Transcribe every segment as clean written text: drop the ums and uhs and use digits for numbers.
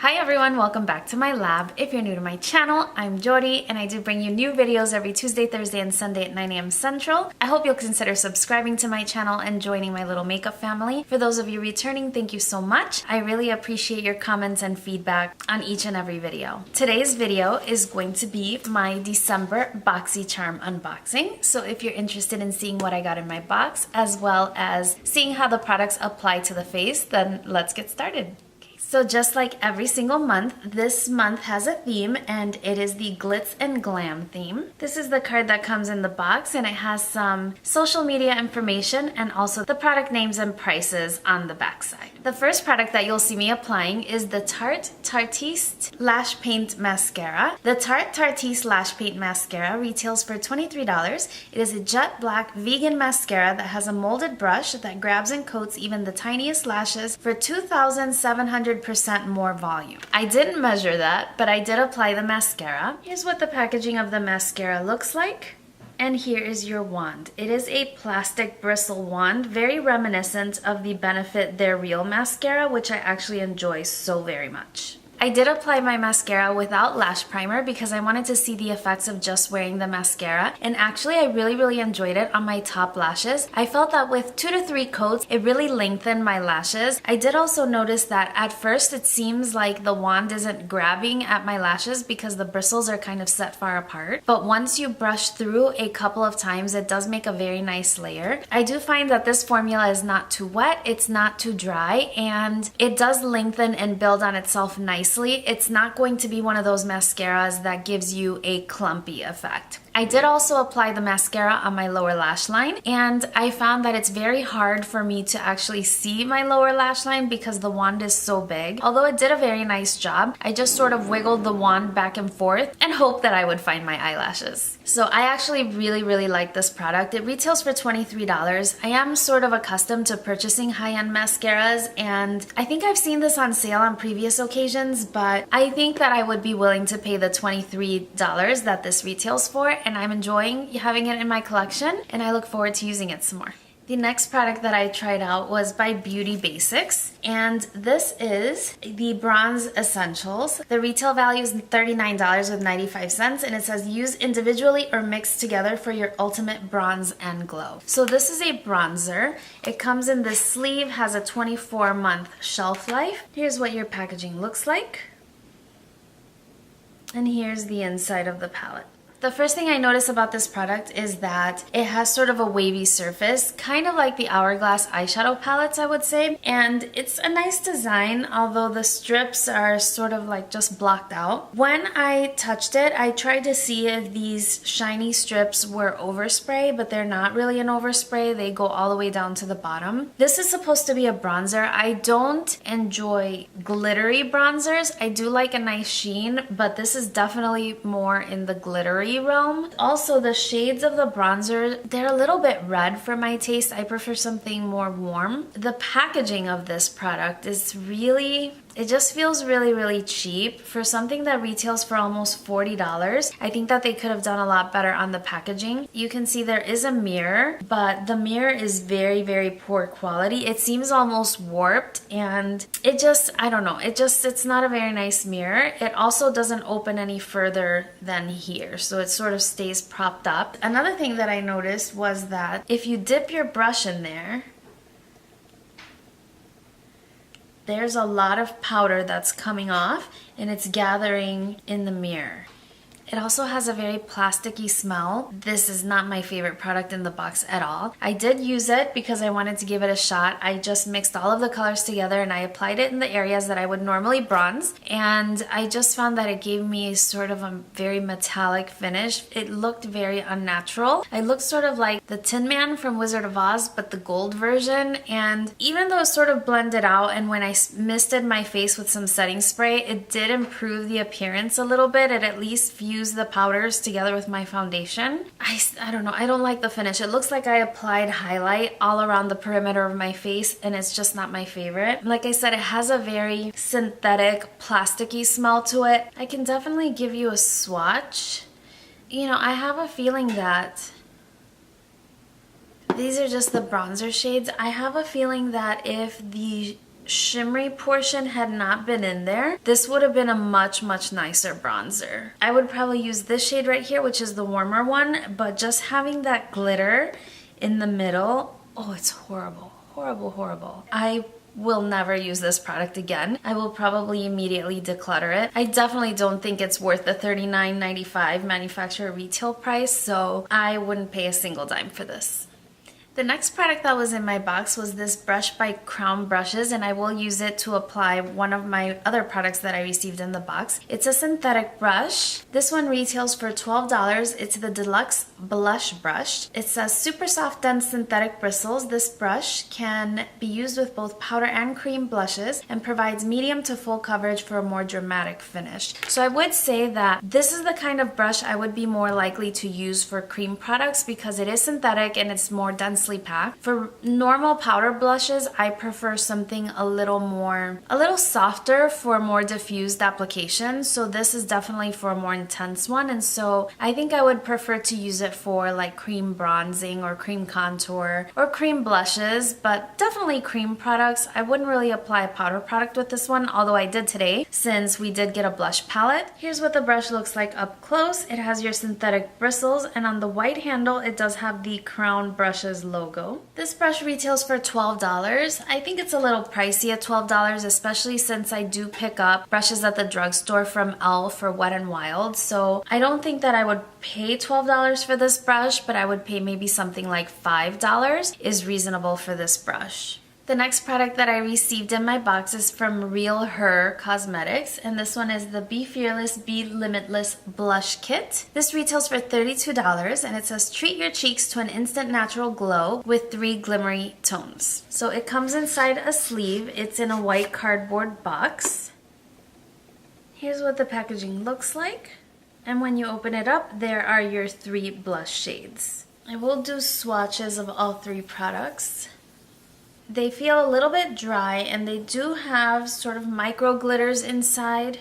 Hi everyone, welcome back to my lab. If you're new to my channel, I'm Yori and I do bring you new videos every Tuesday, Thursday, and Sunday at 9 a.m. Central. I hope you'll consider subscribing to my channel and joining my little makeup family. For those of you returning, thank you so much. I really appreciate your comments and feedback on each and every video. Today's video is going to be my December Boxycharm unboxing. So if you're interested in seeing what I got in my box, as well as seeing how the products apply to the face, then let's get started. So just like every single month, this month has a theme and it is the Glitz and Glam theme. This is the card that comes in the box and it has some social media information and also the product names and prices on the back side. The first product that you'll see me applying is the Tarte Tartiste Lash Paint Mascara. The Tarte Tartiste Lash Paint Mascara retails for $23. It is a jet black vegan mascara that has a molded brush that grabs and coats even the tiniest lashes for 2,700% more volume. I didn't measure that, but I did apply the mascara. Here's what the packaging of the mascara looks like. And here is your wand. It is a plastic bristle wand, very reminiscent of the Benefit They're Real mascara, which I actually enjoy so very much. I did apply my mascara without lash primer because I wanted to see the effects of just wearing the mascara, and actually I really enjoyed it on my top lashes. I felt that with 2 to 3 coats it really lengthened my lashes. I did also notice that at first it seems like the wand isn't grabbing at my lashes because the bristles are kind of set far apart, but once you brush through a couple of times it does make a very nice layer. I do find that this formula is not too wet, it's not too dry, and it does lengthen and build on itself nicely. It's not going to be one of those mascaras that gives you a clumpy effect. I did also apply the mascara on my lower lash line, and I found that it's very hard for me to actually see my lower lash line because the wand is so big. Although it did a very nice job, I just sort of wiggled the wand back and forth and hoped that I would find my eyelashes. So I actually really like this product. It retails for $23. I am sort of accustomed to purchasing high-end mascaras, and I think I've seen this on sale on previous occasions, but I think that I would be willing to pay the $23 that this retails for, and I'm enjoying having it in my collection, and I look forward to using it some more. The next product that I tried out was by Beauty Basics, and this is the Bronze Essentials. The retail value is $39.95, and it says use individually or mixed together for your ultimate bronze and glow. So this is a bronzer. It comes in this sleeve, has a 24-month shelf life. Here's what your packaging looks like. And here's the inside of the palette. The first thing I notice about this product is that it has sort of a wavy surface, kind of like the Hourglass eyeshadow palettes, I would say. And it's a nice design, although the strips are sort of like just blocked out. When I touched it, I tried to see if these shiny strips were overspray, but they're not really an overspray. They go all the way down to the bottom. This is supposed to be a bronzer. I don't enjoy glittery bronzers. I do like a nice sheen, but this is definitely more in the glittery realm. Also, the shades of the bronzer, they're a little bit red for my taste. I prefer something more warm. The packaging of this product is really, it just feels really cheap for something that retails for almost $40. I think that they could have done a lot better on the packaging. You can see there is a mirror, but the mirror is very poor quality. It seems almost warped, and it just, I don't know, it's not a very nice mirror. It also doesn't open any further than here, so it sort of stays propped up. Another thing that I noticed was that if you dip your brush in there, there's a lot of powder that's coming off and it's gathering in the mirror. It also has a very plasticky smell. This is not my favorite product in the box at all. I did use it because I wanted to give it a shot. I just mixed all of the colors together and I applied it in the areas that I would normally bronze, and I just found that it gave me sort of a very metallic finish. It looked very unnatural. I looked sort of like the Tin Man from Wizard of Oz, but the gold version, and even though it sort of blended out and when I misted my face with some setting spray, it did improve the appearance a little bit. It at least fused the powders together with my foundation. I don't know, I don't like the finish. It looks like I applied highlight all around the perimeter of my face, and it's just not my favorite. Like I said, it has a very synthetic, plasticky smell to it. I can definitely give you a swatch. You know, I have a feeling that these are just the bronzer shades. I have a feeling that if the shimmery portion had not been in there, this would have been a much nicer bronzer. I would probably use this shade right here, which is the warmer one, but just having that glitter in the middle, oh, it's horrible, horrible. I will never use this product again. I will probably immediately declutter it. I definitely don't think it's worth the $39.95 manufacturer retail price, so I wouldn't pay a single dime for this. The next product that was in my box was this brush by Crown Brushes, and I will use it to apply one of my other products that I received in the box. It's a synthetic brush. This one retails for $12. It's the Deluxe Blush Brush. It says super soft dense synthetic bristles. This brush can be used with both powder and cream blushes and provides medium to full coverage for a more dramatic finish. So I would say that this is the kind of brush I would be more likely to use for cream products because it is synthetic and it's more densely packed. For normal powder blushes, I prefer something a little softer for more diffused application. So this is definitely for a more intense one, and so I think I would prefer to use it for like cream bronzing or cream contour or cream blushes, but definitely cream products. I wouldn't really apply a powder product with this one, although I did today since we did get a blush palette. Here's what the brush looks like up close. It has your synthetic bristles, and on the white handle it does have the Crown Brushes logo. This brush retails for $12. I think it's a little pricey at $12, especially since I do pick up brushes at the drugstore from e.l.f. or Wet n Wild, so I don't think that I would pay $12 for this brush, but I would pay maybe something like $5 is reasonable for this brush. The next product that I received in my box is from Real Her Cosmetics, and this one is the Be Fearless, Be Limitless Blush Kit. This retails for $32, and it says treat your cheeks to an instant natural glow with 3 glimmery tones. So it comes inside a sleeve. It's in a white cardboard box. Here's what the packaging looks like, and when you open it up, there are your 3 blush shades. I will do swatches of all 3 products. They feel a little bit dry, and they do have sort of micro glitters inside.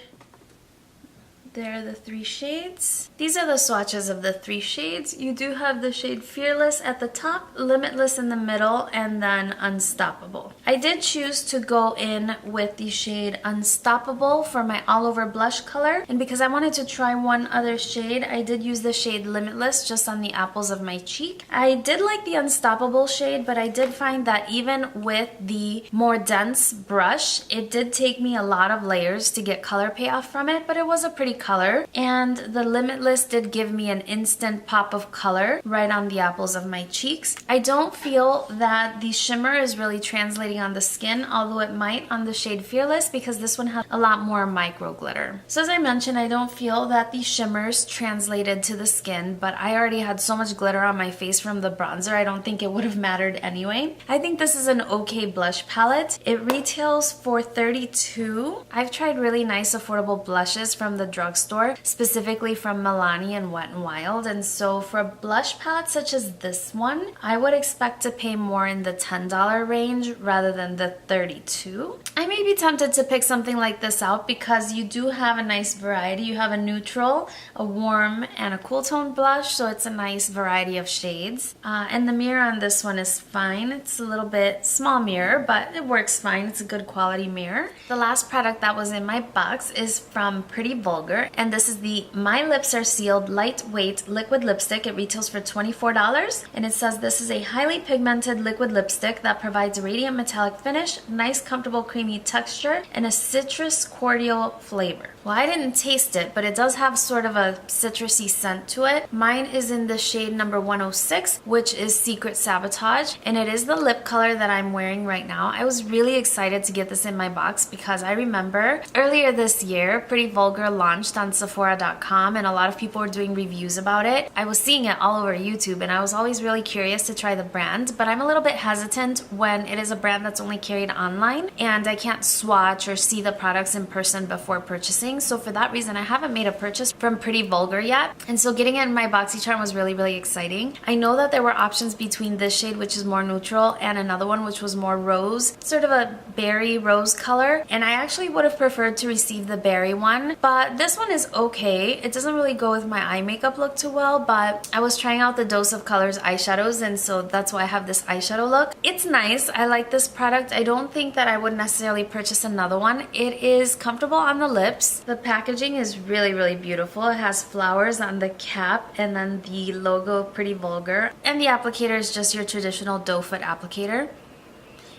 There are the 3 shades. These are the swatches of the 3 shades. You do have the shade Fearless at the top, Limitless in the middle, and then Unstoppable. I did choose to go in with the shade Unstoppable for my all over blush color, and because I wanted to try one other shade, I did use the shade Limitless just on the apples of my cheek. I did like the Unstoppable shade, but I did find that even with the more dense brush, it did take me a lot of layers to get color payoff from it, but it was a pretty color, and the Limitless did give me an instant pop of color right on the apples of my cheeks. I don't feel that the shimmer is really translating on the skin, although it might on the shade Fearless because this one has a lot more micro glitter. So as I mentioned, I don't feel that the shimmers translated to the skin, but I already had so much glitter on my face from the bronzer, I don't think it would have mattered anyway. I think this is an okay blush palette. It retails for $32. I've tried really nice affordable blushes from the drugstore, specifically from Milani and Wet n Wild, and so for a blush palette such as this one, I would expect to pay more in the $10 range rather than the $32. I may be tempted to pick something like this out because you do have a nice variety. You have a neutral, a warm, and a cool tone blush, so it's a nice variety of shades. And the mirror on this one is fine. It's a little bit small mirror, but it works fine. It's a good quality mirror. The last product that was in my box is from Pretty Vulgar, and this is the My Lips Are Sealed Lightweight Liquid Lipstick. It retails for $24, and it says this is a highly pigmented liquid lipstick that provides a radiant metallic finish, nice comfortable creamy texture, and a citrus cordial flavor. Well, I didn't taste it, but it does have sort of a citrusy scent to it. Mine is in the shade number 106, which is Secret Sabotage, and it is the lip color that I'm wearing right now. I was really excited to get this in my box because I remember earlier this year, Pretty Vulgar launched on Sephora.com, and a lot of people were doing reviews about it. I was seeing it all over YouTube, and I was always really curious to try the brand, but I'm a little bit hesitant when it is a brand that's only carried online, and I can't swatch or see the products in person before purchasing. So for that reason, I haven't made a purchase from Pretty Vulgar yet, and so getting it in my Boxycharm was really exciting. I know that there were options between this shade, which is more neutral, and another one which was more rose, sort of a berry rose color, and I actually would have preferred to receive the berry one, but this this one is okay. It doesn't really go with my eye makeup look too well, but I was trying out the Dose of Colors eyeshadows, and so that's why I have this eyeshadow look. It's nice. I like this product. I don't think that I would necessarily purchase another one. It is comfortable on the lips. The packaging is really, really beautiful. It has flowers on the cap and then the logo, Pretty Vulgar. And the applicator is just your traditional doe foot applicator.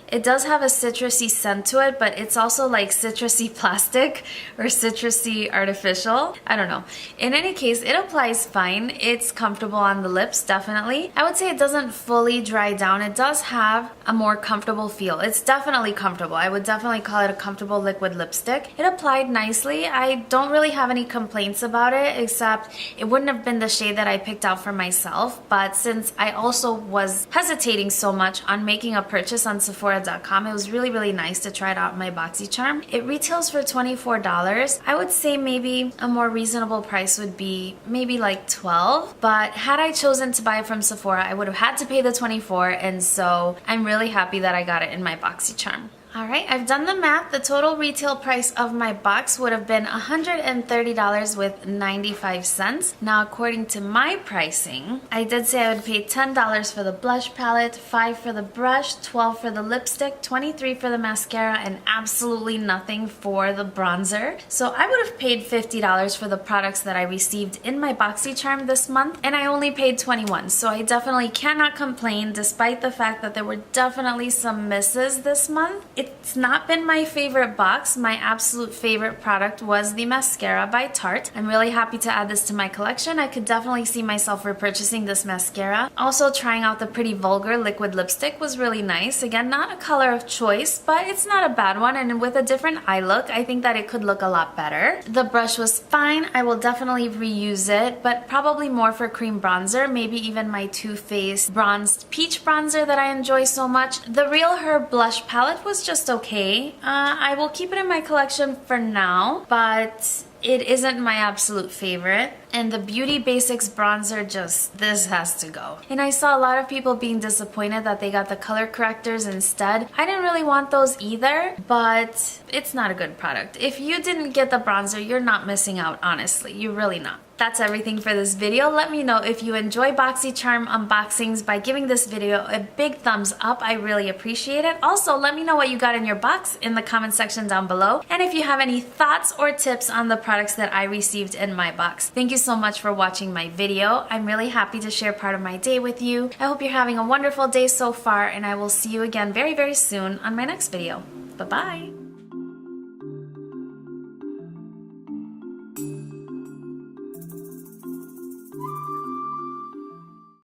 It does have a citrusy scent to it, but it's also like citrusy plastic or citrusy artificial. I don't know. In any case, it applies fine. It's comfortable on the lips, definitely. I would say it doesn't fully dry down. It does have a more comfortable feel. It's definitely comfortable. I would definitely call it a comfortable liquid lipstick. It applied nicely. I don't really have any complaints about it, except it wouldn't have been the shade that I picked out for myself. But since I also was hesitating so much on making a purchase on Sephora, it was really, really nice to try it out in my Boxycharm. It retails for $24. I would say maybe a more reasonable price would be maybe like $12, but had I chosen to buy it from Sephora, I would have had to pay the $24, and so I'm really happy that I got it in my Boxycharm. Alright, I've done the math. The total retail price of my box would have been $130 with 95 cents. Now, according to my pricing, I did say I would pay $10 for the blush palette, $5 for the brush, $12 for the lipstick, $23 for the mascara, and absolutely nothing for the bronzer. So I would have paid $50 for the products that I received in my Boxycharm this month, and I only paid $21. So I definitely cannot complain, despite the fact that there were definitely some misses this month. It's not been my favorite box. My absolute favorite product was the mascara by Tarte. I'm really happy to add this to my collection. I could definitely see myself repurchasing this mascara. Also, trying out the Pretty Vulgar liquid lipstick was really nice. Again, not a color of choice, but it's not a bad one, and with a different eye look, I think that it could look a lot better. The brush was fine. I will definitely reuse it, but probably more for cream bronzer, maybe even my Too Faced bronzed peach bronzer that I enjoy so much. The Real Her blush palette was just okay. I will keep it in my collection for now, but it isn't my absolute favorite. And the Beauty Basics bronzer, this has to go. And I saw a lot of people being disappointed that they got the color correctors instead. I didn't really want those either, but it's not a good product. If you didn't get the bronzer, you're not missing out, honestly. You're really not. That's everything for this video. Let me know if you enjoy Boxycharm unboxings by giving this video a big thumbs up. I really appreciate it. Also, let me know what you got in your box in the comment section down below. And if you have any thoughts or tips on the products that I received in my box. Thank you so much for watching my video. I'm really happy to share part of my day with you. I hope you're having a wonderful day so far, and I will see you again very, very soon on my next video. Bye-bye.